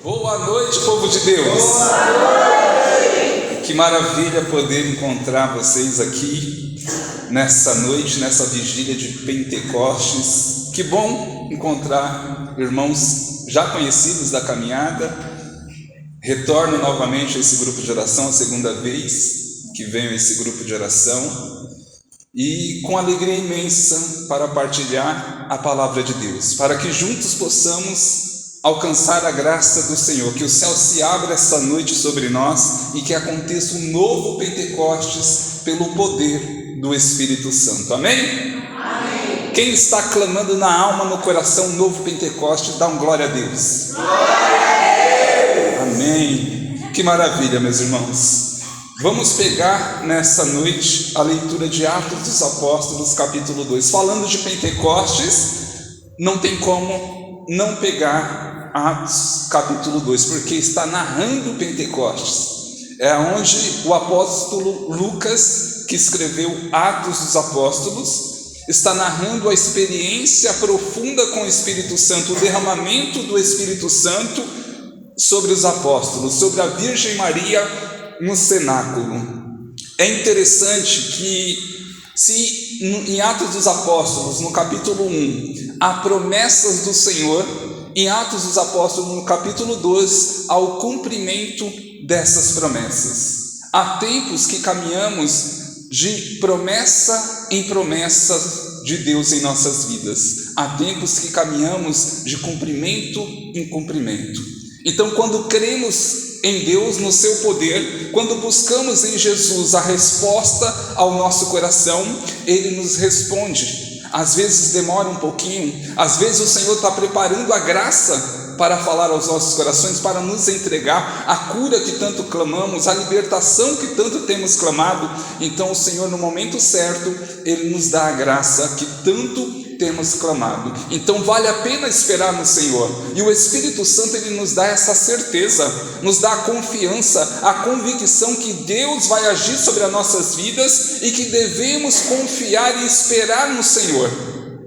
Boa noite, povo de Deus. Boa noite. Que maravilha poder encontrar vocês aqui nessa noite, nessa vigília de Pentecostes. Que bom encontrar irmãos já conhecidos da caminhada. Retorno novamente a esse grupo de oração, a segunda vez que venho a esse grupo de oração, e com alegria imensa para partilhar a palavra de Deus, para que juntos possamos alcançar a graça do Senhor, que o céu se abra essa noite sobre nós e que aconteça um novo Pentecostes pelo poder do Espírito Santo. Amém? Amém. Quem está clamando na alma, no coração, um novo Pentecostes, dá um glória a Deus. Glória a Deus. Amém. Que maravilha, meus irmãos. Vamos pegar nessa noite a leitura de Atos dos Apóstolos, capítulo 2. Falando de Pentecostes, não tem como não pegar Atos capítulo 2, porque está narrando Pentecostes. É onde o apóstolo Lucas, que escreveu Atos dos Apóstolos, está narrando a experiência profunda com o Espírito Santo, o derramamento do Espírito Santo sobre os apóstolos, sobre a Virgem Maria no cenáculo. É interessante que, se em Atos dos Apóstolos, no capítulo 1, há promessas do Senhor, em Atos dos Apóstolos, no capítulo 2, há o cumprimento dessas promessas. Há tempos que caminhamos de promessa em promessa de Deus em nossas vidas. Há tempos que caminhamos de cumprimento em cumprimento. Então, quando cremos em Deus, no seu poder, quando buscamos em Jesus a resposta ao nosso coração, Ele nos responde. Às vezes demora um pouquinho, às vezes o Senhor está preparando a graça para falar aos nossos corações, para nos entregar a cura que tanto clamamos, a libertação que tanto temos clamado. Então o Senhor, no momento certo, Ele nos dá a graça que tanto temos clamado. Então vale a pena esperar no Senhor, e o Espírito Santo, Ele nos dá essa certeza, nos dá a confiança, a convicção que Deus vai agir sobre as nossas vidas e que devemos confiar e esperar no Senhor.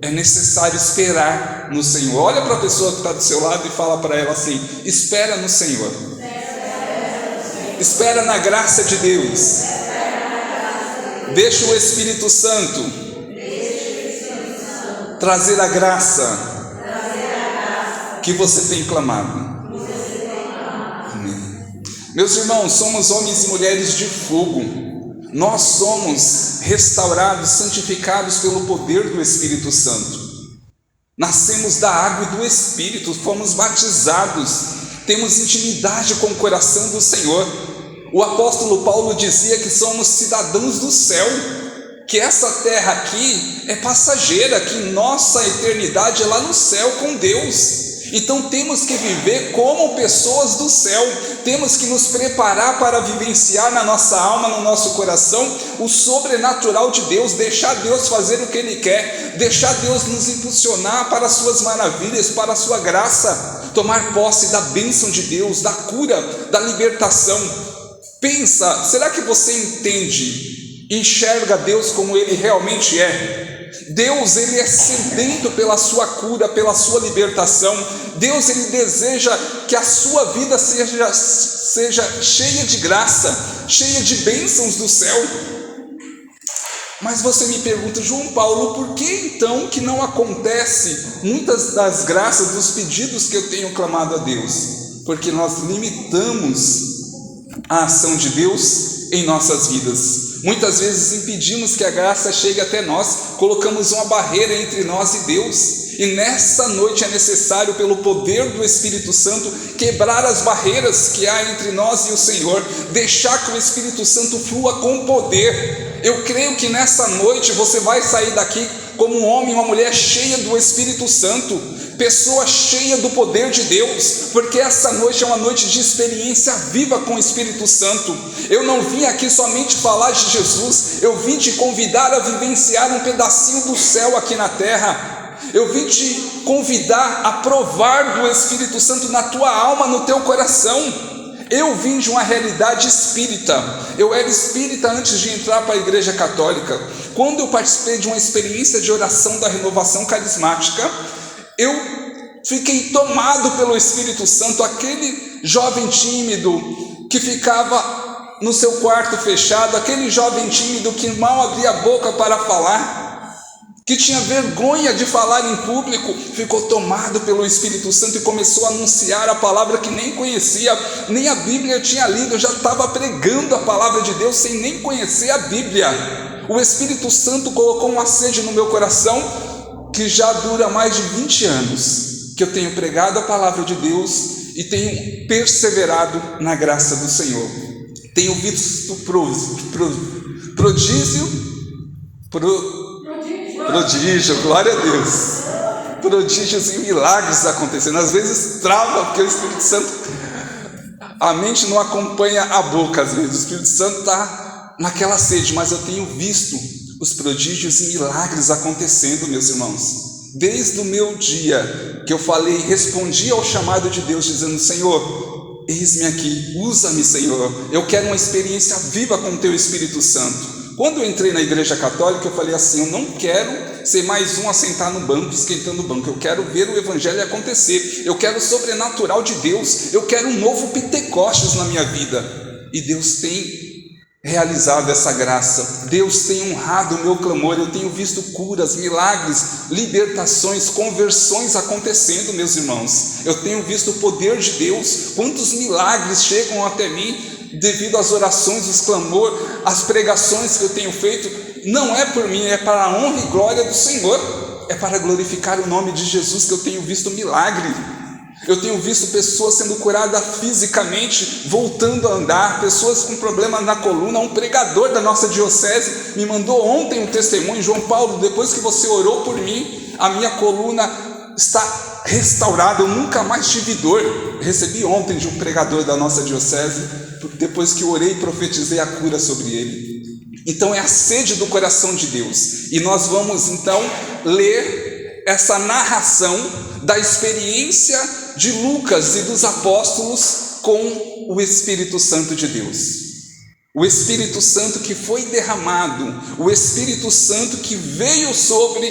É necessário esperar no Senhor. Olha para a pessoa que está do seu lado e fala para ela assim: espera no Senhor, espera na graça de Deus, deixa o Espírito Santo trazer a graça que você tem clamado. Amém. Meus irmãos, somos homens e mulheres de fogo. Nós somos restaurados, santificados pelo poder do Espírito Santo. Nascemos da água e do Espírito, fomos batizados, temos intimidade com o coração do Senhor. O apóstolo Paulo dizia que somos cidadãos do céu, que essa terra aqui é passageira, que nossa eternidade é lá no céu com Deus. Então temos que viver como pessoas do céu, temos que nos preparar para vivenciar na nossa alma, no nosso coração, o sobrenatural de Deus, deixar Deus fazer o que Ele quer, deixar Deus nos impulsionar para as suas maravilhas, para a sua graça, tomar posse da bênção de Deus, da cura, da libertação. Pensa, será que você entende, enxerga Deus como Ele realmente é? Deus, Ele é sedento pela sua cura, pela sua libertação. Deus, Ele deseja que a sua vida seja cheia de graça, cheia de bênçãos do céu. Mas você me pergunta: João Paulo, por que então que não acontece muitas das graças, dos pedidos que eu tenho clamado a Deus? Porque nós limitamos a ação de Deus em nossas vidas. Muitas vezes impedimos que a graça chegue até nós, colocamos uma barreira entre nós e Deus. E nessa noite é necessário, pelo poder do Espírito Santo, quebrar as barreiras que há entre nós e o Senhor, deixar que o Espírito Santo flua com poder. Eu creio que nessa noite você vai sair daqui como um homem, uma mulher cheia do Espírito Santo, pessoa cheia do poder de Deus, porque essa noite é uma noite de experiência viva com o Espírito Santo. Eu não vim aqui somente falar de Jesus, eu vim te convidar a vivenciar um pedacinho do céu aqui na terra. Eu vim te convidar a provar do Espírito Santo na tua alma, no teu coração. Eu vim de uma realidade espírita. Eu era espírita antes de entrar para a igreja católica. Quando eu participei de uma experiência de oração da renovação carismática, eu Fiquei tomado pelo Espírito Santo, aquele jovem tímido que ficava no seu quarto fechado, aquele jovem tímido que mal abria a boca para falar, que tinha vergonha de falar em público, ficou tomado pelo Espírito Santo e começou a anunciar a palavra que nem conhecia, nem a Bíblia eu tinha lido, eu já estava pregando a palavra de Deus sem nem conhecer a Bíblia. O Espírito Santo colocou uma sede no meu coração que já dura mais de 20 anos, que eu tenho pregado a palavra de Deus e tenho perseverado na graça do Senhor. Tenho visto prodígio, glória a Deus, prodígios e milagres acontecendo. Às vezes trava, porque o Espírito Santo, a mente não acompanha a boca, às vezes o Espírito Santo está naquela sede, mas eu tenho visto os prodígios e milagres acontecendo, meus irmãos. Desde o meu dia que eu falei, respondi ao chamado de Deus, dizendo: Senhor, eis-me aqui, usa-me, Senhor, eu quero uma experiência viva com o Teu Espírito Santo. Quando eu entrei na igreja católica, eu falei assim: eu não quero ser mais um a sentar no banco, esquentando o banco, eu quero ver o evangelho acontecer, eu quero o sobrenatural de Deus, eu quero um novo Pentecostes na minha vida. E Deus tem realizado essa graça, Deus tem honrado o meu clamor, eu tenho visto curas, milagres, libertações, conversões acontecendo, meus irmãos. Eu tenho visto o poder de Deus, quantos milagres chegam até mim devido às orações, os clamor, as pregações que eu tenho feito. Não é por mim, é para a honra e glória do Senhor, é para glorificar o nome de Jesus que eu tenho visto milagre. Eu tenho visto pessoas sendo curadas fisicamente, voltando a andar, pessoas com problemas na coluna. Um pregador da nossa diocese me mandou ontem um testemunho: João Paulo, depois que você orou por mim, a minha coluna está restaurada, eu nunca mais tive dor. Recebi ontem de um pregador da nossa diocese, depois que eu orei e profetizei a cura sobre ele. Então é a sede do coração de Deus, e nós vamos então ler essa narração da experiência de Lucas e dos apóstolos com o Espírito Santo de Deus. O Espírito Santo que foi derramado, o Espírito Santo que veio sobre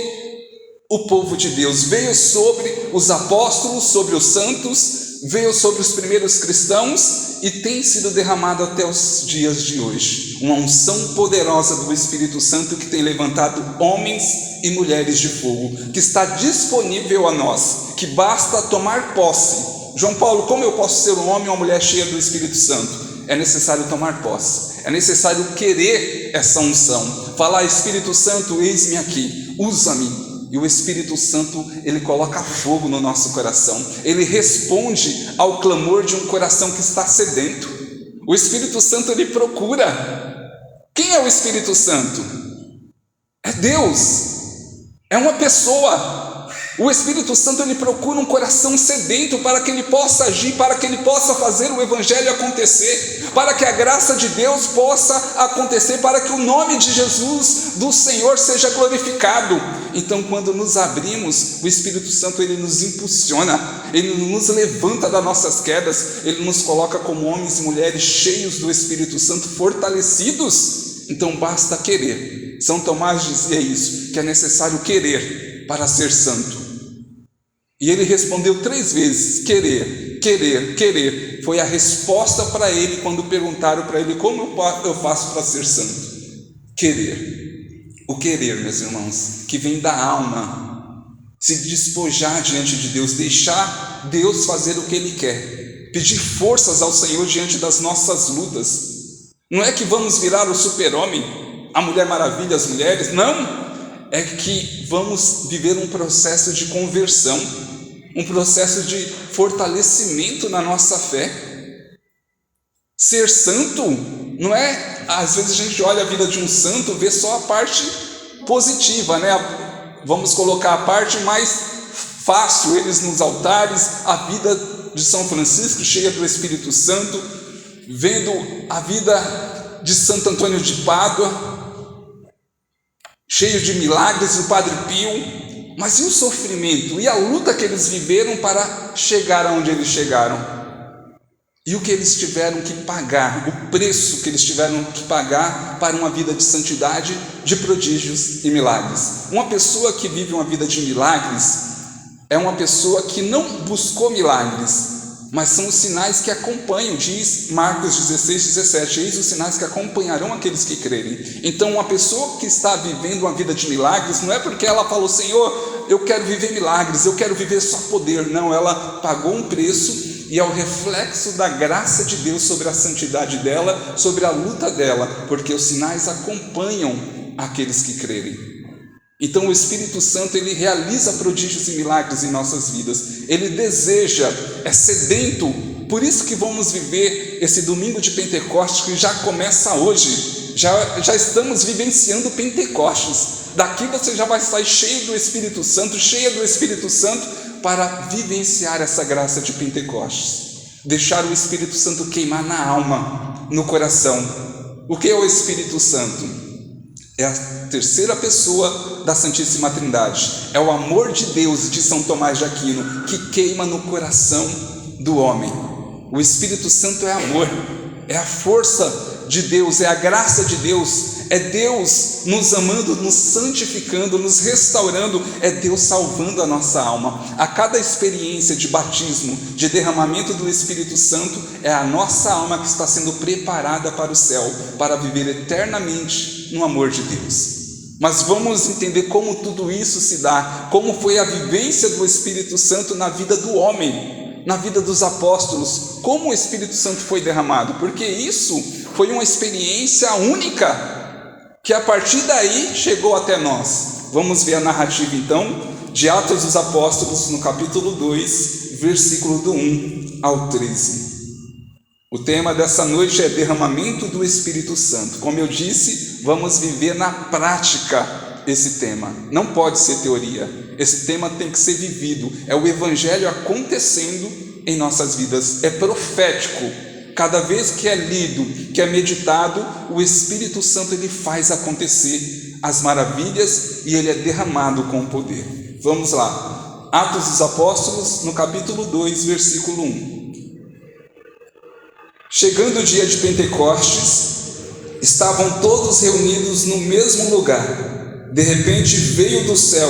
o povo de Deus, veio sobre os apóstolos, sobre os santos, veio sobre os primeiros cristãos e tem sido derramado até os dias de hoje. Uma unção poderosa do Espírito Santo que tem levantado homens e mulheres de fogo, que está disponível a nós, que basta tomar posse. João Paulo, como eu posso ser um homem ou uma mulher cheia do Espírito Santo? É necessário tomar posse, é necessário querer essa unção, falar: Espírito Santo, eis-me aqui, usa-me. E o Espírito Santo, ele coloca fogo no nosso coração, ele responde ao clamor de um coração que está sedento. O Espírito Santo, ele procura. Quem é o Espírito Santo? É Deus, é uma pessoa. O Espírito Santo, ele procura um coração sedento para que ele possa agir, para que ele possa fazer o evangelho acontecer, para que a graça de Deus possa acontecer, para que o nome de Jesus, do Senhor, seja glorificado. Então, quando nos abrimos, o Espírito Santo, ele nos impulsiona, ele nos levanta das nossas quedas, ele nos coloca como homens e mulheres cheios do Espírito Santo, fortalecidos. Então basta querer. São Tomás dizia isso, que é necessário querer para ser santo. E ele respondeu 3 vezes: querer, querer, querer. Foi a resposta para ele quando perguntaram para ele: como eu faço para ser santo? Querer. O querer, meus irmãos, que vem da alma, se despojar diante de Deus, deixar Deus fazer o que Ele quer, pedir forças ao Senhor diante das nossas lutas. Não é que vamos virar o super-homem, a Mulher Maravilha, as mulheres, não. É que vamos viver um processo de conversão, um processo de fortalecimento na nossa fé. Ser santo não é, às vezes a gente olha a vida de um santo, vê só a parte positiva, né? Vamos colocar a parte mais fácil, eles nos altares, a vida de São Francisco cheia do Espírito Santo, vendo a vida de Santo Antônio de Pádua, cheio de milagres, o Padre Pio. Mas e o sofrimento, e a luta que eles viveram para chegar aonde eles chegaram? E o que eles tiveram que pagar, o preço que eles tiveram que pagar para uma vida de santidade, de prodígios e milagres. Uma pessoa que vive uma vida de milagres, é uma pessoa que não buscou milagres, mas são os sinais que acompanham, diz Marcos 16:17, eis os sinais que acompanharão aqueles que crerem. Então uma pessoa que está vivendo uma vida de milagres, não é porque ela falou, Senhor, eu quero viver milagres, eu quero viver só poder. Não, ela pagou um preço e é o reflexo da graça de Deus sobre a santidade dela, sobre a luta dela, porque os sinais acompanham aqueles que crerem. Então o Espírito Santo, ele realiza prodígios e milagres em nossas vidas, ele deseja, é sedento. Por isso que vamos viver esse domingo de Pentecostes, que já começa hoje, já estamos vivenciando Pentecostes. Daqui você já vai sair cheio do Espírito Santo, cheia do Espírito Santo, para vivenciar essa graça de Pentecostes, deixar o Espírito Santo queimar na alma, no coração. O que é o Espírito Santo? É a terceira pessoa da Santíssima Trindade, é o amor de Deus, de São Tomás de Aquino, que queima no coração do homem. O Espírito Santo é amor, é a força de Deus, é a graça de Deus, é Deus nos amando, nos santificando, nos restaurando, é Deus salvando a nossa alma. A cada experiência de batismo, de derramamento do Espírito Santo, é a nossa alma que está sendo preparada para o céu, para viver eternamente no amor de Deus. Mas vamos entender como tudo isso se dá, como foi a vivência do Espírito Santo na vida do homem, na vida dos apóstolos, como o Espírito Santo foi derramado, porque isso foi uma experiência única, que a partir daí chegou até nós. Vamos ver a narrativa então, de Atos dos Apóstolos, no capítulo 2, versículo do 1 ao 13. O tema dessa noite é derramamento do Espírito Santo. Como eu disse, vamos viver na prática esse tema. Não pode ser teoria. Esse tema tem que ser vivido. É o Evangelho acontecendo em nossas vidas. É profético. Cada vez que é lido, que é meditado, o Espírito Santo, ele faz acontecer as maravilhas e ele é derramado com poder. Vamos lá. Atos dos Apóstolos, no capítulo 2, versículo 1. Chegando o dia de Pentecostes, estavam todos reunidos no mesmo lugar. De repente veio do céu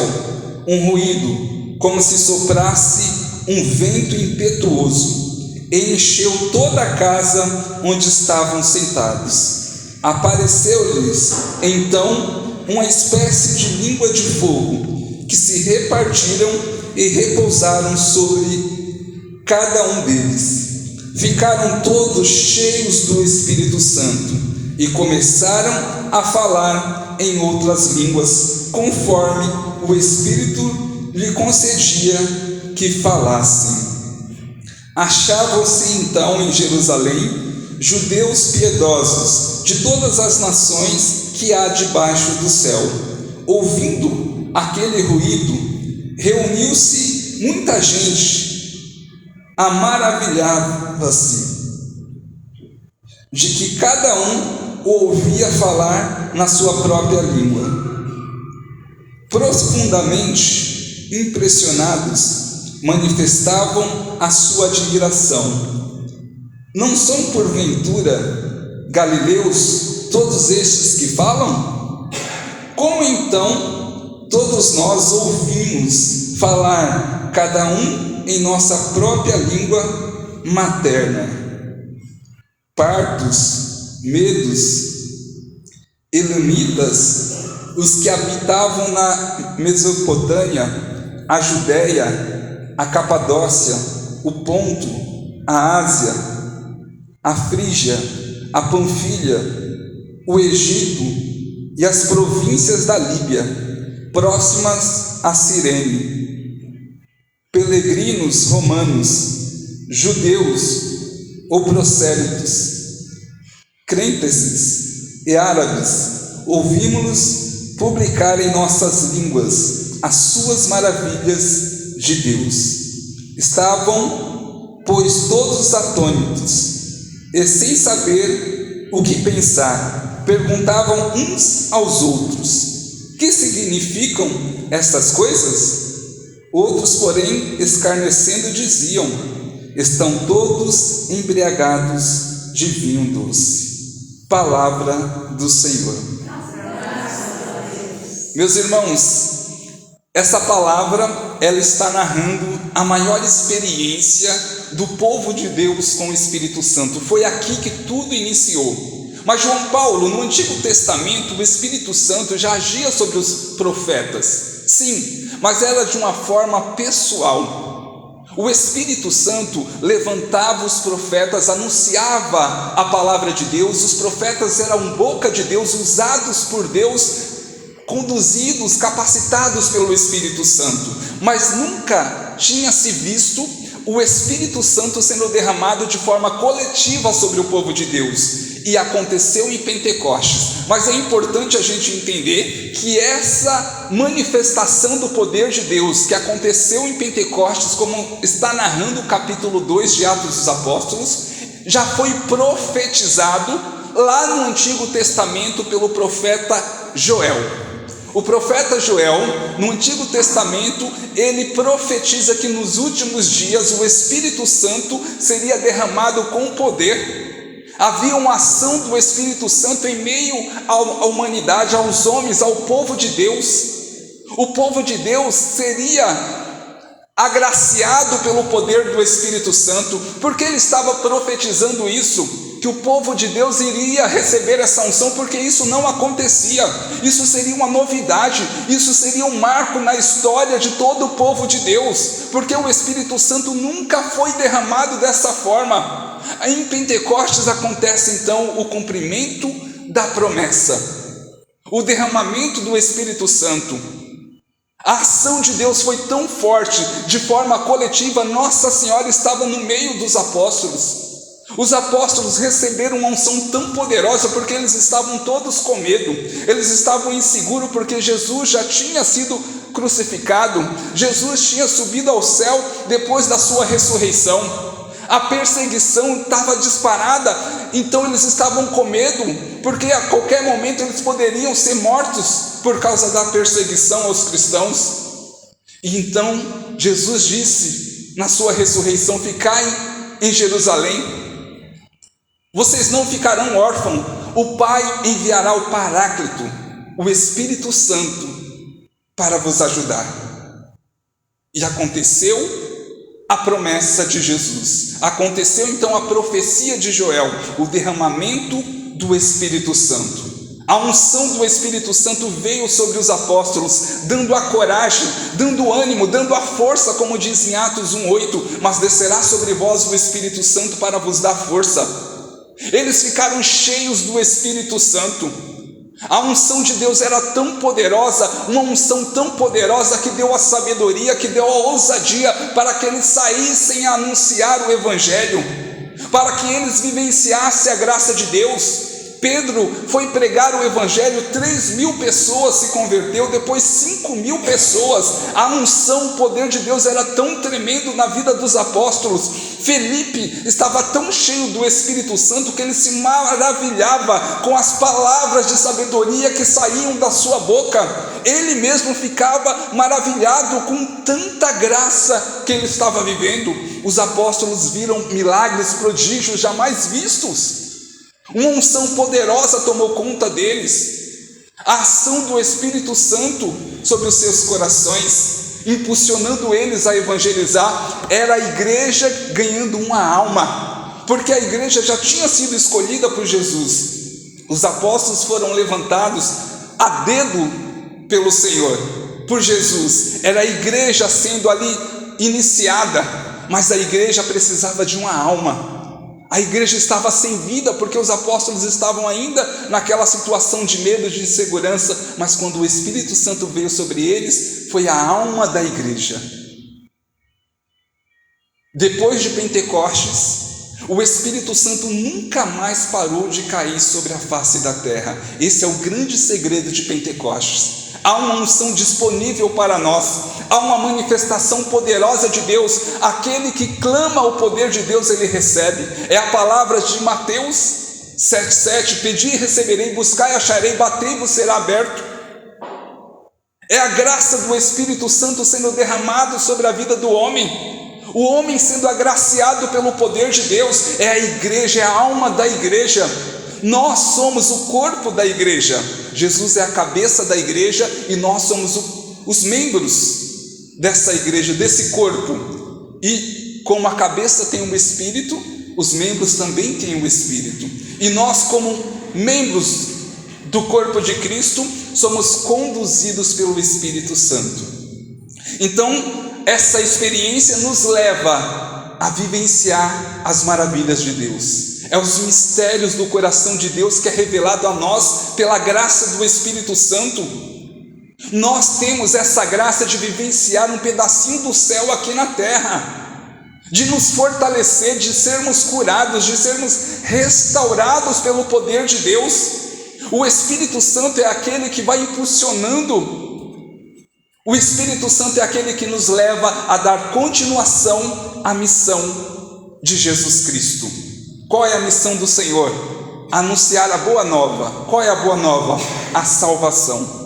um ruído, como se soprasse um vento impetuoso, e encheu toda a casa onde estavam sentados. Apareceu-lhes então uma espécie de língua de fogo, que se repartiram e repousaram sobre cada um deles. Ficaram todos cheios do Espírito Santo e começaram a falar em outras línguas, conforme o Espírito lhe concedia que falassem. Achavam-se então em Jerusalém judeus piedosos de todas as nações que há debaixo do céu. Ouvindo aquele ruído, reuniu-se muita gente, maravilhava-se de que cada um ouvia falar na sua própria língua. Profundamente impressionados, manifestavam a sua admiração. Não são porventura galileus todos estes que falam? Como então todos nós ouvimos falar, cada um em nossa própria língua materna? Partos, medos, elamitas, os que habitavam na Mesopotâmia, a Judéia, a Capadócia, o Ponto, a Ásia, a Frígia, a Panfilha, o Egito e as províncias da Líbia, próximas a Cirene, peregrinos romanos, judeus ou prosélitos, crentes e árabes, ouvimos-los publicar em nossas línguas as suas maravilhas de Deus. Estavam, pois, todos atônitos, e sem saber o que pensar, perguntavam uns aos outros: que significam estas coisas? Outros, porém, escarnecendo, diziam: estão todos embriagados de vinho doce. Palavra do Senhor. Meus irmãos, Essa palavra, ela está narrando a maior experiência do povo de Deus com o Espírito Santo. Foi aqui que tudo iniciou. Mas João Paulo, no Antigo Testamento, o Espírito Santo já agia sobre os profetas. Sim, mas era de uma forma pessoal. O Espírito Santo levantava os profetas, anunciava a palavra de Deus. Os profetas eram boca de Deus, usados por Deus, conduzidos, capacitados pelo Espírito Santo. Mas nunca tinha se visto o Espírito Santo sendo derramado de forma coletiva sobre o povo de Deus. E aconteceu em Pentecostes. Mas é importante a gente entender que essa manifestação do poder de Deus que aconteceu em Pentecostes, como está narrando o capítulo 2 de Atos dos Apóstolos, já foi profetizado lá no Antigo Testamento pelo profeta Joel. O profeta Joel, no Antigo Testamento, ele profetiza que nos últimos dias o Espírito Santo seria derramado com poder. Havia uma ação do Espírito Santo em meio à humanidade, aos homens, ao povo de Deus. O povo de Deus seria agraciado pelo poder do Espírito Santo, porque ele estava profetizando isso, que o povo de Deus iria receber essa unção, porque isso não acontecia. Isso seria uma novidade, isso seria um marco na história de todo o povo de Deus, porque o Espírito Santo nunca foi derramado dessa forma. Em Pentecostes acontece então o cumprimento da promessa, o derramamento do Espírito Santo. A ação de Deus foi tão forte, de forma coletiva. Nossa Senhora estava no meio dos apóstolos. Os apóstolos receberam uma unção tão poderosa porque eles estavam todos com medo, eles estavam inseguros porque Jesus já tinha sido crucificado, Jesus tinha subido ao céu depois da sua ressurreição. A perseguição estava disparada, então eles estavam com medo, porque a qualquer momento eles poderiam ser mortos por causa da perseguição aos cristãos. E então Jesus disse na sua ressurreição: ficai em Jerusalém, vocês não ficarão órfãos, o Pai enviará o Paráclito, o Espírito Santo, para vos ajudar. E aconteceu a promessa de Jesus. Aconteceu então a profecia de Joel, o derramamento do Espírito Santo. A unção do Espírito Santo veio sobre os apóstolos, dando a coragem, dando ânimo, dando a força, como diz em Atos 1:8, mas descerá sobre vós o Espírito Santo para vos dar força. Eles ficaram cheios do Espírito Santo. A unção de Deus era tão poderosa, uma unção tão poderosa que deu a sabedoria, que deu a ousadia para que eles saíssem a anunciar o Evangelho, para que eles vivenciassem a graça de Deus. Pedro foi pregar o Evangelho, 3.000 pessoas se converteu, depois 5.000 pessoas. A unção, o poder de Deus era tão tremendo na vida dos apóstolos. Felipe estava tão cheio do Espírito Santo que ele se maravilhava com as palavras de sabedoria que saíam da sua boca. Ele mesmo ficava maravilhado com tanta graça que ele estava vivendo. Os apóstolos viram milagres, prodígios jamais vistos. Uma unção poderosa tomou conta deles. A ação do Espírito Santo sobre os seus corações, impulsionando eles a evangelizar, era a igreja ganhando uma alma, porque a igreja já tinha sido escolhida por Jesus. Os apóstolos foram levantados a dedo pelo Senhor, por Jesus. Era a igreja sendo ali iniciada, mas a igreja precisava de uma alma. A igreja estava sem vida, porque os apóstolos estavam ainda naquela situação de medo, de insegurança, mas quando o Espírito Santo veio sobre eles, foi a alma da igreja. Depois de Pentecostes, o Espírito Santo nunca mais parou de cair sobre a face da terra. Esse é o grande segredo de Pentecostes. Há uma unção disponível para nós, há uma manifestação poderosa de Deus. Aquele que clama o poder de Deus, ele recebe. É a palavra de Mateus 7,7: pedi e receberei, buscai e acharei, batei e vos será aberto. É a graça do Espírito Santo sendo derramado sobre a vida do homem, o homem sendo agraciado pelo poder de Deus. É a igreja, é a alma da igreja. Nós somos o corpo da igreja. Jesus é a cabeça da igreja e nós somos os membros dessa igreja, desse corpo. E como a cabeça tem um espírito, os membros também têm um espírito. E nós, como membros do corpo de Cristo, somos conduzidos pelo Espírito Santo. Então, essa experiência nos leva a vivenciar as maravilhas de Deus. É os mistérios do coração de Deus que é revelado a nós pela graça do Espírito Santo. Nós temos essa graça de vivenciar um pedacinho do céu aqui na terra, de nos fortalecer, de sermos curados, de sermos restaurados pelo poder de Deus. O Espírito Santo é aquele que vai impulsionando. O Espírito Santo é aquele que nos leva a dar continuação à missão de Jesus Cristo. Qual é a missão do Senhor? Anunciar a boa nova. Qual é a boa nova? A salvação.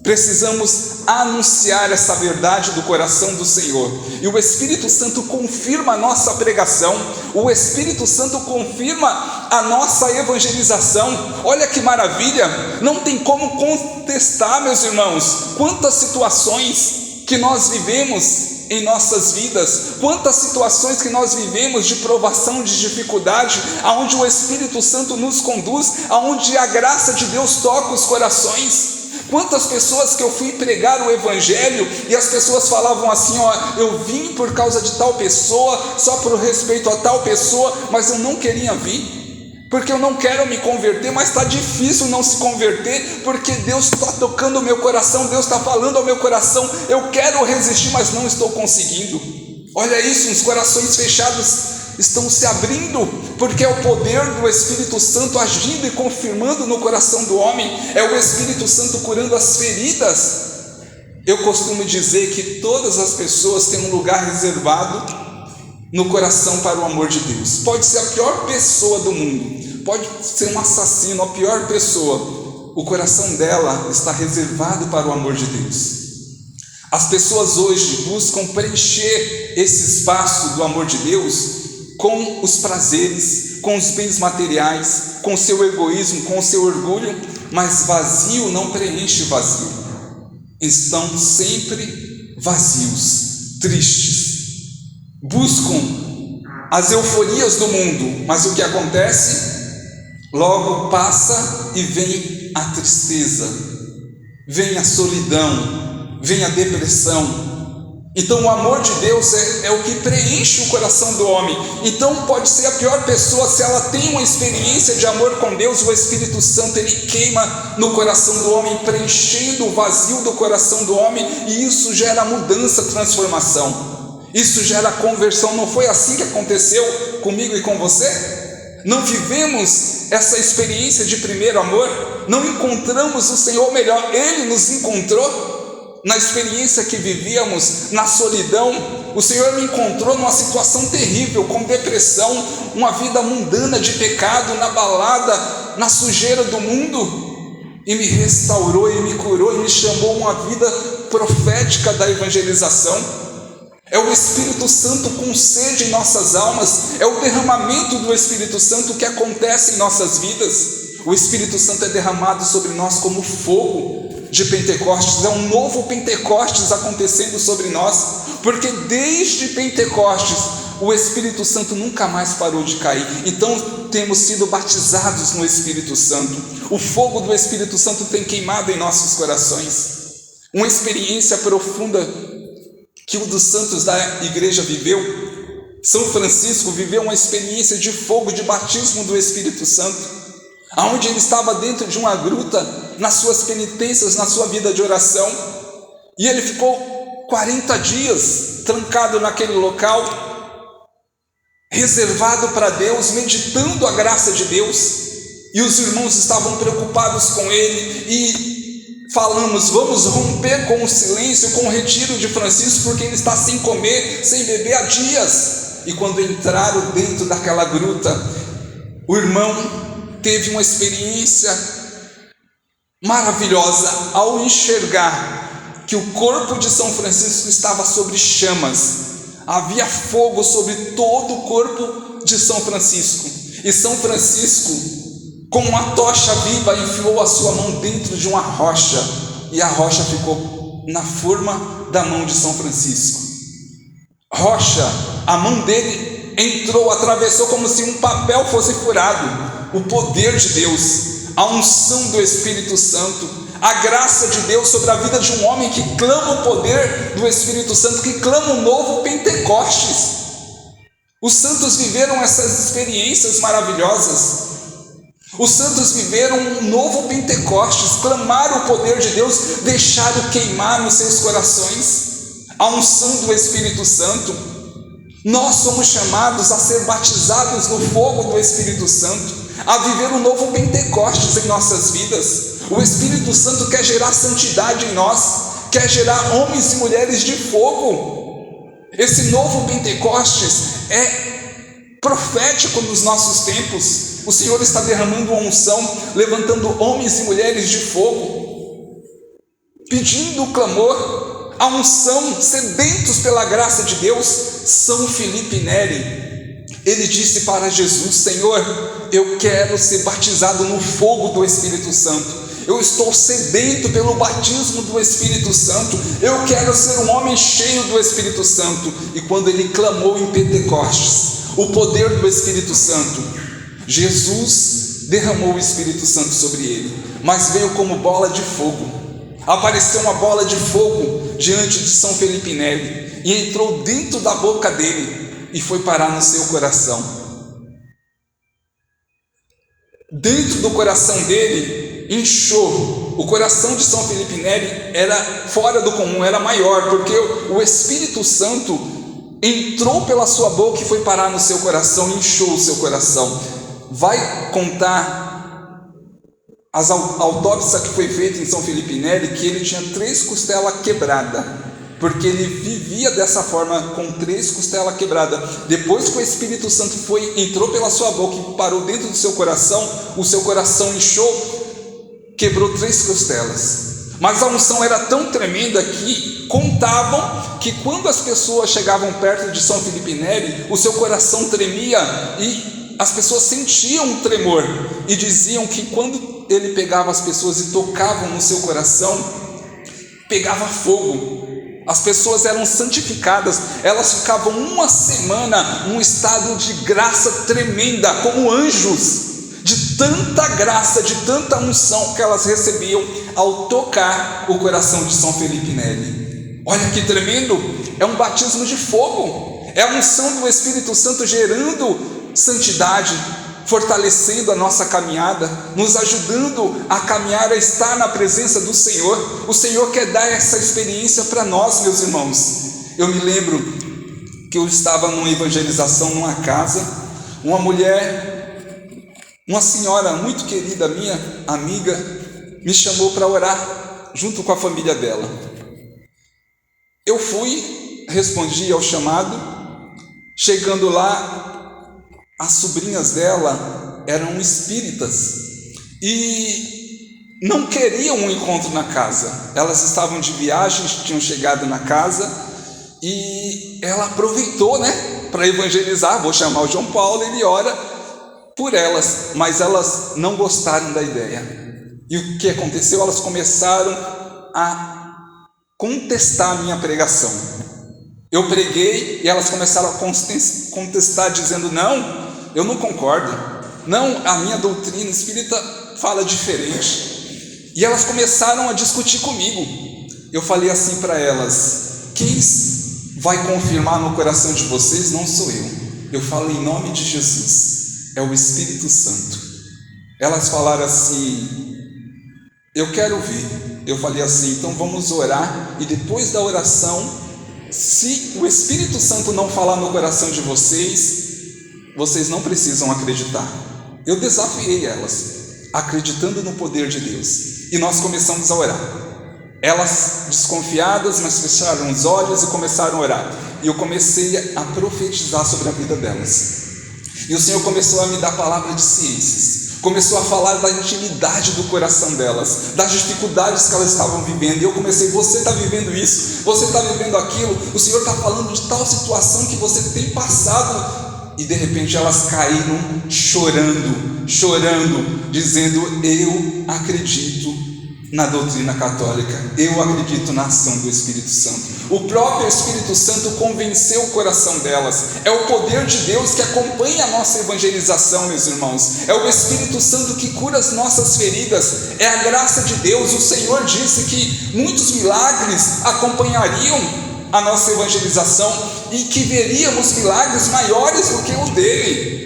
Precisamos anunciar essa verdade do coração do Senhor. E o Espírito Santo confirma a nossa pregação. O Espírito Santo confirma a nossa evangelização. Olha que maravilha! Não tem como contestar, meus irmãos, quantas situações que nós vivemos em nossas vidas, quantas situações que nós vivemos de provação, de dificuldade, aonde o Espírito Santo nos conduz, aonde a graça de Deus toca os corações. Quantas pessoas que eu fui pregar o Evangelho e as pessoas falavam assim, eu vim por causa de tal pessoa, só por respeito a tal pessoa, mas eu não queria vir, porque eu não quero me converter, mas está difícil não se converter, porque Deus está tocando o meu coração, Deus está falando ao meu coração, eu quero resistir, mas não estou conseguindo. Olha isso, os corações fechados estão se abrindo, porque é o poder do Espírito Santo agindo e confirmando no coração do homem, é o Espírito Santo curando as feridas. Eu costumo dizer que todas as pessoas têm um lugar reservado no coração para o amor de Deus. Pode ser a pior pessoa do mundo, pode ser um assassino, a pior pessoa, o coração dela está reservado para o amor de Deus. As pessoas hoje buscam preencher esse espaço do amor de Deus com os prazeres, com os bens materiais, com o seu egoísmo, com o seu orgulho, mas vazio não preenche vazio. Estão sempre vazios, tristes. Buscam as euforias do mundo, mas o que acontece? Logo passa e vem a tristeza, vem a solidão, vem a depressão. Então o amor de Deus é o que preenche o coração do homem. Então pode ser a pior pessoa, se ela tem uma experiência de amor com Deus, o Espírito Santo ele queima no coração do homem, preenchendo o vazio do coração do homem, e isso gera mudança, transformação, isso gera conversão. Não foi assim que aconteceu comigo e com você? Não vivemos essa experiência de primeiro amor? Não encontramos o Senhor melhor, Ele nos encontrou na experiência que vivíamos, na solidão. O Senhor me encontrou numa situação terrível, com depressão, uma vida mundana de pecado, na balada, na sujeira do mundo, e me restaurou, e me curou, e me chamou a uma vida profética da evangelização. É o Espírito Santo com sede em nossas almas, é o derramamento do Espírito Santo que acontece em nossas vidas. O Espírito Santo é derramado sobre nós como fogo de Pentecostes, é um novo Pentecostes acontecendo sobre nós, porque desde Pentecostes o Espírito Santo nunca mais parou de cair. Então temos sido batizados no Espírito Santo, o fogo do Espírito Santo tem queimado em nossos corações. Uma experiência profunda que um dos santos da igreja viveu, São Francisco viveu uma experiência de fogo, de batismo do Espírito Santo, aonde ele estava dentro de uma gruta, nas suas penitências, na sua vida de oração, e ele ficou 40 dias trancado naquele local, reservado para Deus, meditando a graça de Deus, e os irmãos estavam preocupados com ele, e falamos, vamos romper com o silêncio, com o retiro de Francisco, porque ele está sem comer, sem beber há dias. E quando entraram dentro daquela gruta, o irmão teve uma experiência maravilhosa ao enxergar que o corpo de São Francisco estava sobre chamas, havia fogo sobre todo o corpo de São Francisco, e São Francisco, com uma tocha viva, enfiou a sua mão dentro de uma rocha, e a rocha ficou na forma da mão de São Francisco. Rocha, a mão dele entrou, atravessou como se um papel fosse furado. O poder de Deus, a unção do Espírito Santo, a graça de Deus sobre a vida de um homem que clama o poder do Espírito Santo, que clama um novo Pentecostes. Os santos viveram essas experiências maravilhosas. Os santos viveram um novo Pentecostes, clamaram o poder de Deus, deixaram queimar nos seus corações a unção do Espírito Santo. Nós somos chamados a ser batizados no fogo do Espírito Santo, a viver um novo Pentecostes em nossas vidas. O Espírito Santo quer gerar santidade em nós, quer gerar homens e mulheres de fogo. Esse novo Pentecostes é profético nos nossos tempos. O Senhor está derramando uma unção, levantando homens e mulheres de fogo, pedindo o clamor, a unção, sedentos pela graça de Deus. São Felipe Neri, ele disse para Jesus: Senhor, eu quero ser batizado no fogo do Espírito Santo. Eu estou sedento pelo batismo do Espírito Santo. Eu quero ser um homem cheio do Espírito Santo. E quando ele clamou em Pentecostes, o poder do Espírito Santo, Jesus derramou o Espírito Santo sobre ele, mas veio como bola de fogo. Apareceu uma bola de fogo diante de São Felipe Neri e entrou dentro da boca dele e foi parar no seu coração. Dentro do coração dele inchou. O coração de São Felipe Neri era fora do comum, era maior, porque o Espírito Santo entrou pela sua boca e foi parar no seu coração, inchou o seu coração. Vai contar a autópsia que foi feita em São Felipe Neri que ele tinha 3 costelas quebradas, porque ele vivia dessa forma, com 3 costelas quebradas. Depois que o Espírito Santo entrou pela sua boca e parou dentro do seu coração, o seu coração inchou, quebrou 3 costelas. Mas a unção era tão tremenda que contavam que quando as pessoas chegavam perto de São Felipe Neri, o seu coração tremia e as pessoas sentiam um tremor, e diziam que quando ele pegava as pessoas e tocavam no seu coração, pegava fogo. As pessoas eram santificadas, elas ficavam uma semana num estado de graça tremenda, como anjos, de tanta graça, de tanta unção que elas recebiam ao tocar o coração de São Felipe Neri. Olha que tremendo, é um batismo de fogo, é a unção do Espírito Santo gerando santidade, fortalecendo a nossa caminhada, nos ajudando a caminhar, a estar na presença do Senhor. O Senhor quer dar essa experiência para nós, meus irmãos. Eu me lembro que eu estava numa evangelização numa casa, uma mulher, uma senhora muito querida, minha amiga, me chamou para orar junto com a família dela. Eu fui, respondi ao chamado. Chegando lá, as sobrinhas dela eram espíritas e não queriam um encontro na casa. Elas estavam de viagem, tinham chegado na casa e ela aproveitou, para evangelizar. Vou chamar o João Paulo, ele ora por elas, mas elas não gostaram da ideia. E o que aconteceu? Elas começaram a contestar a minha pregação. Eu preguei e elas começaram a contestar, dizendo: não, eu não concordo, não, a minha doutrina espírita fala diferente. E elas começaram a discutir comigo. Eu falei assim para elas: quem vai confirmar no coração de vocês não sou eu. Eu falo em nome de Jesus, é o Espírito Santo. Elas falaram assim: eu quero ouvir. Eu falei assim: então vamos orar, e depois da oração, se o Espírito Santo não falar no coração de vocês, vocês não precisam acreditar. Eu desafiei elas, acreditando no poder de Deus, e nós começamos a orar. Elas desconfiadas, mas fecharam os olhos e começaram a orar. E eu comecei a profetizar sobre a vida delas. E o Senhor começou a me dar palavra de ciências. Começou a falar da intimidade do coração delas, das dificuldades que elas estavam vivendo. E eu comecei: você está vivendo isso, você está vivendo aquilo, o Senhor está falando de tal situação que você tem passado. E de repente elas caíram chorando, dizendo: eu acredito na doutrina católica. Eu acredito na ação do Espírito Santo. O próprio Espírito Santo convenceu o coração delas. É o poder de Deus que acompanha a nossa evangelização, meus irmãos. É o Espírito Santo que cura as nossas feridas. É a graça de Deus. O Senhor disse que muitos milagres acompanhariam a nossa evangelização e que veríamos milagres maiores do que o dele.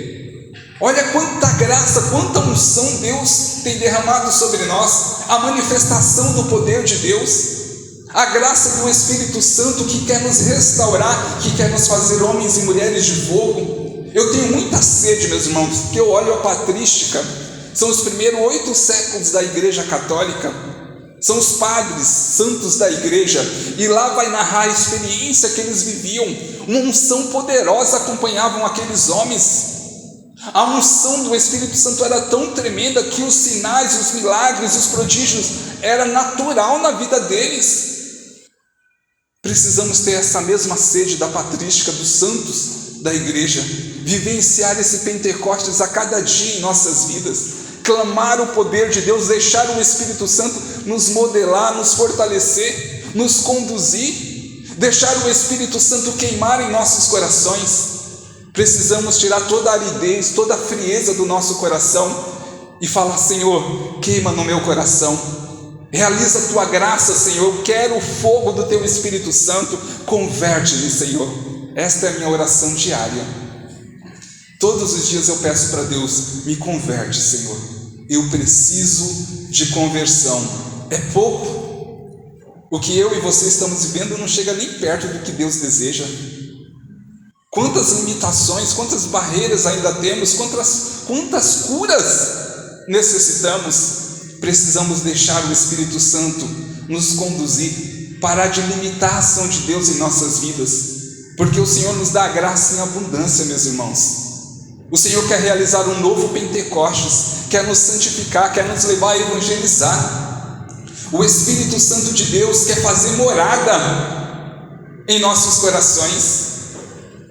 Olha quanta graça, quanta unção Deus tem derramado sobre nós, a manifestação do poder de Deus, a graça do Espírito Santo que quer nos restaurar, que quer nos fazer homens e mulheres de fogo. Eu tenho muita sede, meus irmãos, porque eu olho a patrística, são os primeiros 8 séculos da Igreja Católica, são os padres santos da igreja, e lá vai narrar a experiência que eles viviam. Uma unção poderosa acompanhavam aqueles homens. A unção do Espírito Santo era tão tremenda que os sinais, os milagres, os prodígios era natural na vida deles. Precisamos ter essa mesma sede da patrística dos santos da igreja, vivenciar esse Pentecostes a cada dia em nossas vidas, clamar o poder de Deus, deixar o Espírito Santo nos modelar, nos fortalecer, nos conduzir, deixar o Espírito Santo queimar em nossos corações. Precisamos tirar toda a aridez, toda a frieza do nosso coração e falar: Senhor, queima no meu coração, realiza a tua graça, Senhor, eu quero o fogo do teu Espírito Santo, converte-me, Senhor. Esta é a minha oração diária. Todos os dias eu peço para Deus: me converte, Senhor, eu preciso de conversão. É pouco, o que eu e você estamos vivendo não chega nem perto do que Deus deseja. Quantas limitações, quantas barreiras ainda temos, quantas curas necessitamos. Precisamos deixar o Espírito Santo nos conduzir, parar de limitar a ação de Deus em nossas vidas, porque o Senhor nos dá a graça em abundância, meus irmãos. O Senhor quer realizar um novo Pentecostes, quer nos santificar, quer nos levar a evangelizar. O Espírito Santo de Deus quer fazer morada em nossos corações.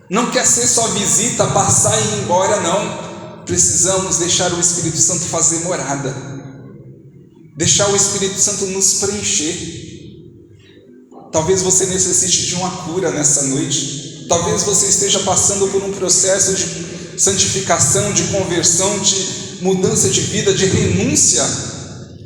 Não quer ser só visita, passar e ir embora, não. Precisamos deixar o Espírito Santo fazer morada, deixar o Espírito Santo nos preencher. Talvez você necessite de uma cura nessa noite. Talvez você esteja passando por um processo de santificação, de conversão, de mudança de vida, de renúncia.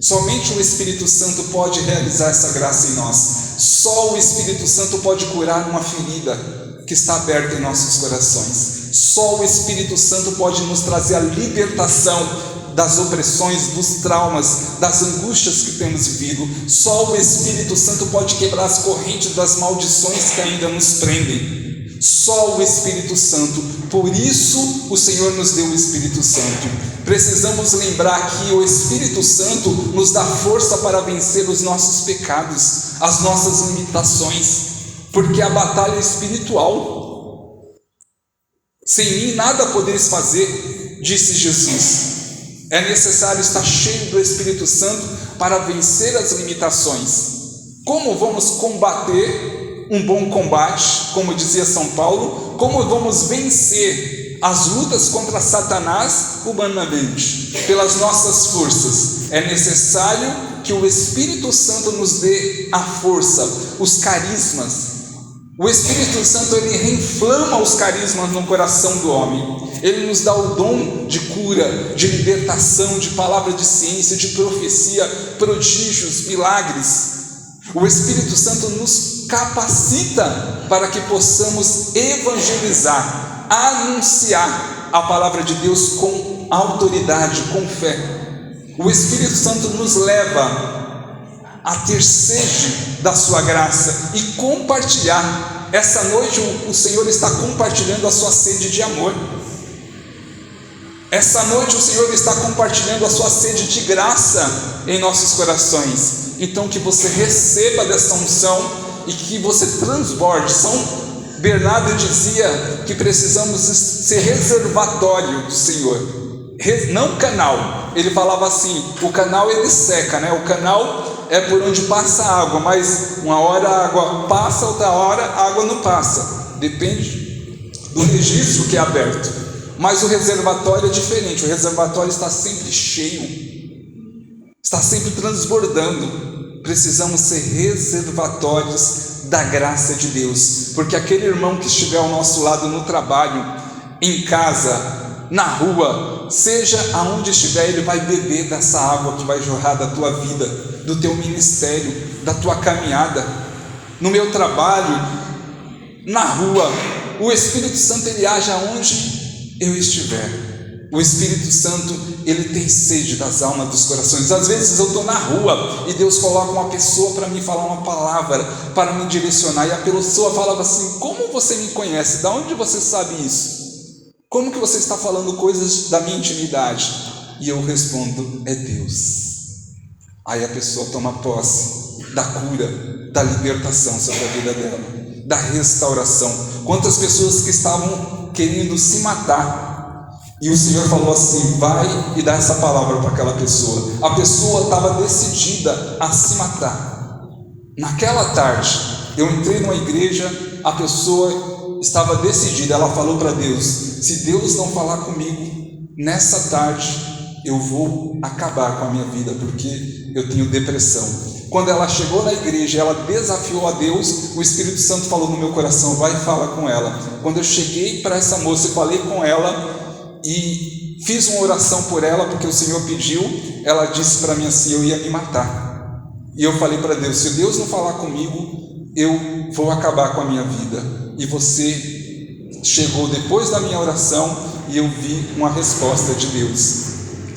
Somente o Espírito Santo pode realizar essa graça em nós. Só o Espírito Santo pode curar uma ferida que está aberta em nossos corações. Só o Espírito Santo pode nos trazer a libertação das opressões, dos traumas, das angústias que temos vivido. Só o Espírito Santo pode quebrar as correntes das maldições que ainda nos prendem. Só o Espírito Santo. Por isso o Senhor nos deu o Espírito Santo. Precisamos lembrar que o Espírito Santo nos dá força para vencer os nossos pecados, as nossas limitações, porque a batalha é espiritual. Sem mim nada podeis fazer, disse Jesus. É necessário estar cheio do Espírito Santo para vencer as limitações. Como vamos combater um bom combate, como dizia São Paulo? Como vamos vencer as lutas contra Satanás humanamente? Pelas nossas forças. É necessário que o Espírito Santo nos dê a força, os carismas. O Espírito Santo, ele reinflama os carismas no coração do homem. Ele nos dá o dom de cura, de libertação, de palavra de ciência, de profecia, prodígios, milagres. O Espírito Santo nos capacita para que possamos evangelizar, anunciar a palavra de Deus com autoridade, com fé. O Espírito Santo nos leva a ter sede da sua graça e compartilhar. Essa noite o Senhor está compartilhando a sua sede de amor. Essa noite o Senhor está compartilhando a sua sede de graça em nossos corações. Então que você receba dessa unção e que você transborde. São Bernardo dizia que precisamos ser reservatório do Senhor, não canal. Ele falava assim: o canal ele seca, né? O canal é por onde passa a água, mas uma hora a água passa, outra hora a água não passa. Depende do registro que é aberto. Mas o reservatório é diferente. O reservatório está sempre cheio. está sempre transbordando. Precisamos ser reservatórios da graça de Deus, porque aquele irmão que estiver ao nosso lado no trabalho, em casa, na rua, seja aonde estiver, ele vai beber dessa água que vai jorrar da tua vida, do teu ministério, da tua caminhada. No meu trabalho, na rua, o Espírito Santo ele age aonde eu estiver. O Espírito Santo, ele tem sede das almas, dos corações. Às vezes eu estou na rua e Deus coloca uma pessoa para me falar uma palavra, para me direcionar, e a pessoa falava assim: como você me conhece? Da onde você sabe isso? Como que você está falando coisas da minha intimidade? E eu respondo: é Deus. Aí a pessoa toma posse da cura, da libertação sobre a vida dela, da restauração. Quantas pessoas que estavam querendo se matar, e o Senhor falou assim: vai e dá essa palavra para aquela pessoa. A pessoa estava decidida a se matar. Naquela tarde, eu entrei numa igreja, a pessoa estava decidida, ela falou para Deus: se Deus não falar comigo nessa tarde, eu vou acabar com a minha vida, porque eu tenho depressão. Quando ela chegou na igreja, ela desafiou a Deus, o Espírito Santo falou no meu coração: vai e fala com ela. Quando eu cheguei para essa moça, eu falei com ela e fiz uma oração por ela, porque o Senhor pediu. Ela disse para mim assim: eu ia me matar. E eu falei para Deus: se Deus não falar comigo, eu vou acabar com a minha vida. E você chegou depois da minha oração e eu vi uma resposta de Deus.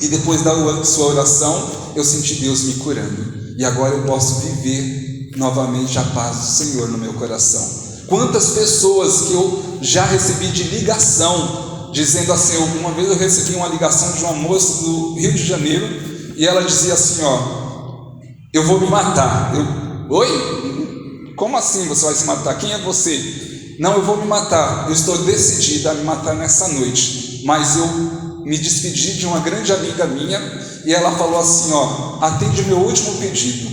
E depois da sua oração, eu senti Deus me curando. E agora eu posso viver novamente a paz do Senhor no meu coração. Quantas pessoas que eu já recebi de ligação, dizendo assim: uma vez eu recebi uma ligação de uma moça do Rio de Janeiro, e ela dizia assim: eu vou me matar. Oi? Como assim você vai se matar? Quem é você? Não, eu vou me matar. Eu estou decidida a me matar nessa noite. Mas eu me despedi de uma grande amiga minha, e ela falou assim: atende o meu último pedido.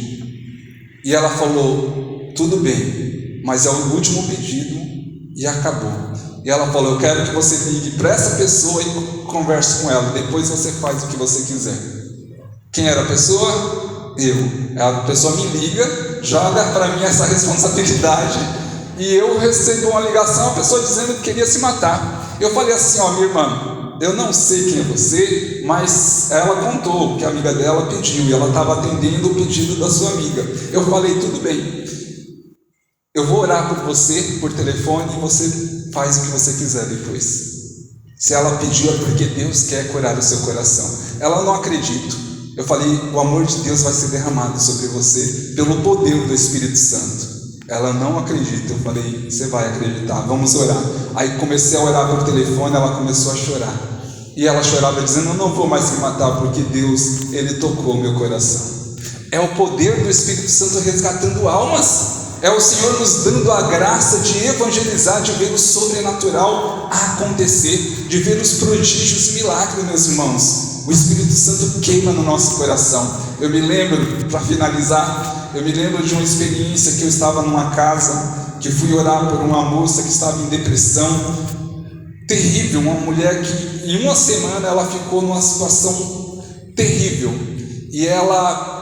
E ela falou: tudo bem, mas é o último pedido e acabou. E ela falou: eu quero que você ligue para essa pessoa e converse com ela, depois você faz o que você quiser. Quem era a pessoa? Eu. A pessoa me liga, joga para mim essa responsabilidade, e eu recebo uma ligação, a pessoa dizendo que queria se matar. Eu falei assim: minha irmã, eu não sei quem é você, mas ela contou que a amiga dela pediu, e ela estava atendendo o pedido da sua amiga. Eu falei: tudo bem, eu vou orar por você, por telefone, e você faz o que você quiser depois. Se ela pediu, é porque Deus quer curar o seu coração. Ela: não acredito. Eu falei: o amor de Deus vai ser derramado sobre você, pelo poder do Espírito Santo. Ela: não acredita. Eu falei: você vai acreditar, vamos orar. Aí comecei a orar por telefone, ela começou a chorar. E ela chorava dizendo: eu não vou mais me matar, porque Deus, Ele tocou o meu coração. É o poder do Espírito Santo resgatando almas. É o Senhor nos dando a graça de evangelizar, de ver o sobrenatural acontecer, de ver os prodígios, milagres, meus irmãos. O Espírito Santo queima no nosso coração. Eu me lembro, para finalizar, eu me lembro de uma experiência que eu estava numa casa, que fui orar por uma moça que estava em depressão terrível, uma mulher que em uma semana ela ficou numa situação terrível, e ela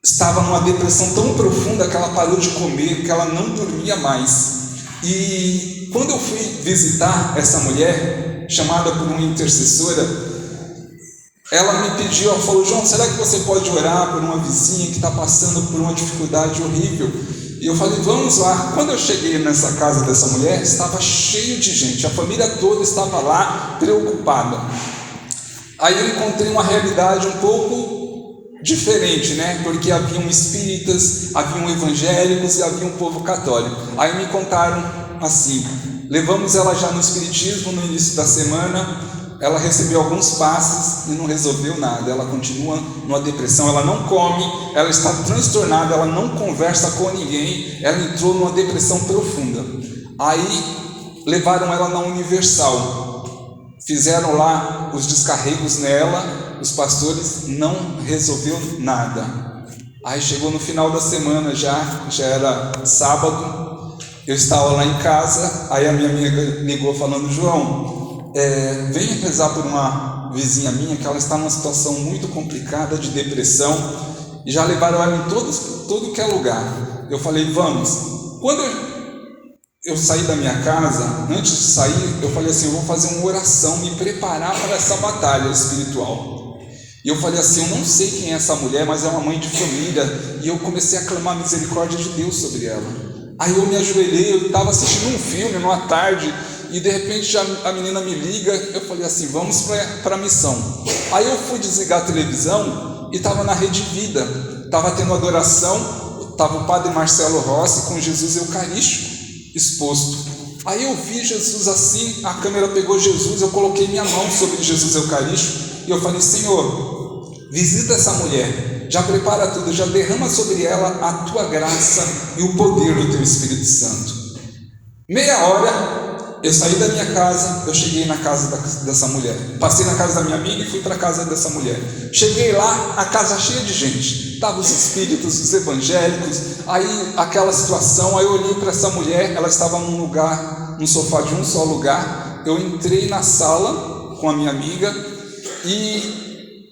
estava numa depressão tão profunda que ela parou de comer, que ela não dormia mais. E quando eu fui visitar essa mulher, chamada por uma intercessora, ela me pediu, ela falou: João, será que você pode orar por uma vizinha que está passando por uma dificuldade horrível? E eu falei: vamos lá. Quando eu cheguei nessa casa dessa mulher, estava cheio de gente, a família toda estava lá preocupada. Aí eu encontrei uma realidade um pouco diferente, né? Porque haviam espíritas, haviam evangélicos e havia um povo católico. Aí me contaram assim: levamos ela já no espiritismo no início da semana, ela recebeu alguns passes e não resolveu nada. Ela continua numa depressão, ela não come, ela está transtornada, ela não conversa com ninguém, ela entrou numa depressão profunda. Aí levaram ela na Universal, fizeram lá os descarregos nela, os pastores, não resolveu nada. Aí chegou no final da semana, já era sábado, eu estava lá em casa, aí a minha amiga ligou falando: João, venha rezar por uma uma vizinha minha que ela está numa situação muito complicada de depressão e já levaram ela em todo que é lugar. Eu falei, vamos. Quando eu saí da minha casa, antes de sair, eu falei assim, eu vou fazer uma oração, me preparar para essa batalha espiritual. E eu falei assim, eu não sei quem é essa mulher, mas é uma mãe de família, e eu comecei a clamar a misericórdia de Deus sobre ela. Aí eu me ajoelhei, eu estava assistindo um filme numa tarde, e de repente a menina me liga, eu falei assim, vamos para a missão. Aí eu fui desligar a televisão, e estava na Rede Vida, estava tendo adoração, estava o padre Marcelo Rossi com Jesus Eucarístico exposto. Aí eu vi Jesus assim, a câmera pegou Jesus, eu coloquei minha mão sobre Jesus Eucarístico, e eu falei, Senhor, visita essa mulher, já prepara tudo, já derrama sobre ela a tua graça e o poder do teu Espírito Santo. Meia hora, eu saí da minha casa, eu cheguei na casa dessa mulher, passei na casa da minha amiga e fui para a casa dessa mulher. Cheguei lá, a casa cheia de gente, estavam os espíritos, os evangélicos, aí aquela situação, aí eu olhei para essa mulher, ela estava num lugar, num sofá de um só lugar, eu entrei na sala com a minha amiga e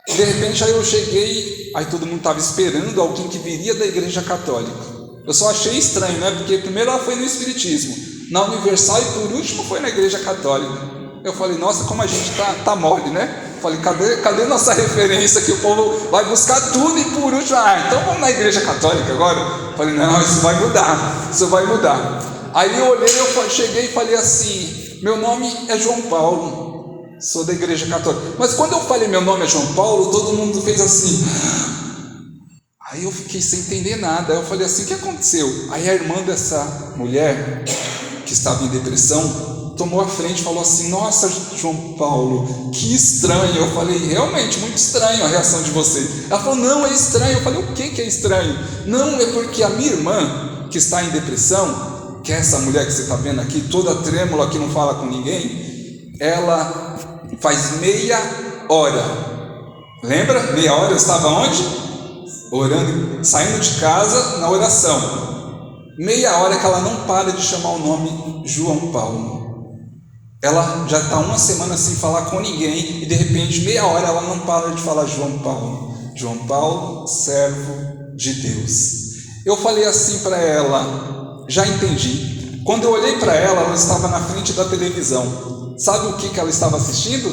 de repente aí eu cheguei, aí todo mundo estava esperando alguém que viria da igreja católica. Eu só achei estranho, né? Porque primeiro ela foi no Espiritismo, na Universal e por último foi na igreja católica. Eu falei, nossa, como a gente tá mole, né? Eu falei, cadê nossa referência que o povo vai buscar tudo e por último, então vamos na igreja católica agora? Eu falei, não, isso vai mudar. Aí eu olhei, eu cheguei e falei assim, meu nome é João Paulo, sou da igreja católica. Mas quando eu falei meu nome é João Paulo, todo mundo fez assim. Aí eu fiquei sem entender nada. Aí eu falei assim, o que aconteceu? Aí a irmã dessa mulher, que estava em depressão, tomou a frente e falou assim, nossa, João Paulo, que estranho. Eu falei, realmente, muito estranho a reação de vocês. Ela falou, não, é estranho. Eu falei, o que é estranho? Não, é porque a minha irmã, que está em depressão, que é essa mulher que você está vendo aqui, toda trêmula, que não fala com ninguém, ela faz meia hora, lembra? Meia hora eu estava onde? Orando, saindo de casa na oração. Meia hora que ela não para de chamar o nome João Paulo. Ela já está uma semana sem falar com ninguém e de repente, meia hora ela não para de falar João Paulo. João Paulo, servo de Deus. Eu falei assim para ela, já entendi. Quando eu olhei para ela, ela estava na frente da televisão. Sabe o que ela estava assistindo?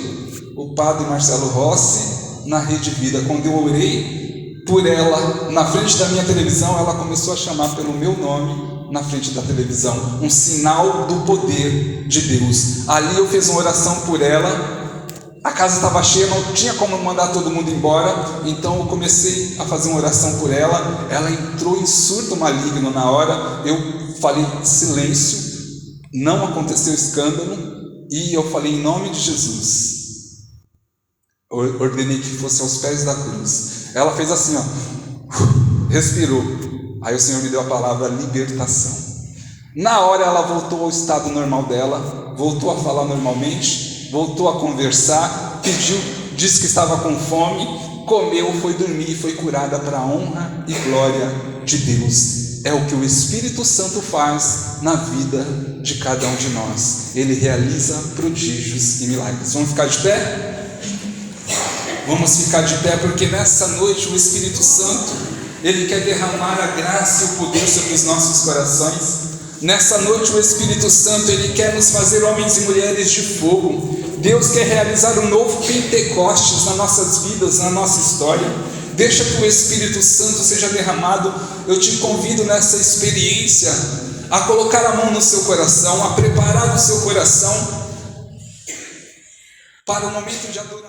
O padre Marcelo Rossi na Rede Vida. Quando eu orei por ela, na frente da minha televisão, ela começou a chamar pelo meu nome na frente da televisão, um sinal do poder de Deus. Ali eu fiz uma oração por ela, a casa estava cheia, não tinha como mandar todo mundo embora, então eu comecei a fazer uma oração por ela, ela entrou em surto maligno na hora, eu falei silêncio, não aconteceu escândalo, e eu falei em nome de Jesus, eu ordenei que fosse aos pés da cruz. Ela fez assim, respirou. Aí o Senhor me deu a palavra libertação. Na hora ela voltou ao estado normal dela, voltou a falar normalmente, voltou a conversar, pediu, disse que estava com fome, comeu, foi dormir e foi curada para a honra e glória de Deus. É o que o Espírito Santo faz na vida de cada um de nós. Ele realiza prodígios e milagres. Vamos ficar de pé? Vamos ficar de pé porque nessa noite o Espírito Santo, Ele quer derramar a graça e o poder sobre os nossos corações. Nessa noite o Espírito Santo, Ele quer nos fazer homens e mulheres de fogo. Deus quer realizar um novo Pentecostes nas nossas vidas, na nossa história. Deixa que o Espírito Santo seja derramado. Eu te convido nessa experiência a colocar a mão no seu coração, a preparar o seu coração para o momento de adoração.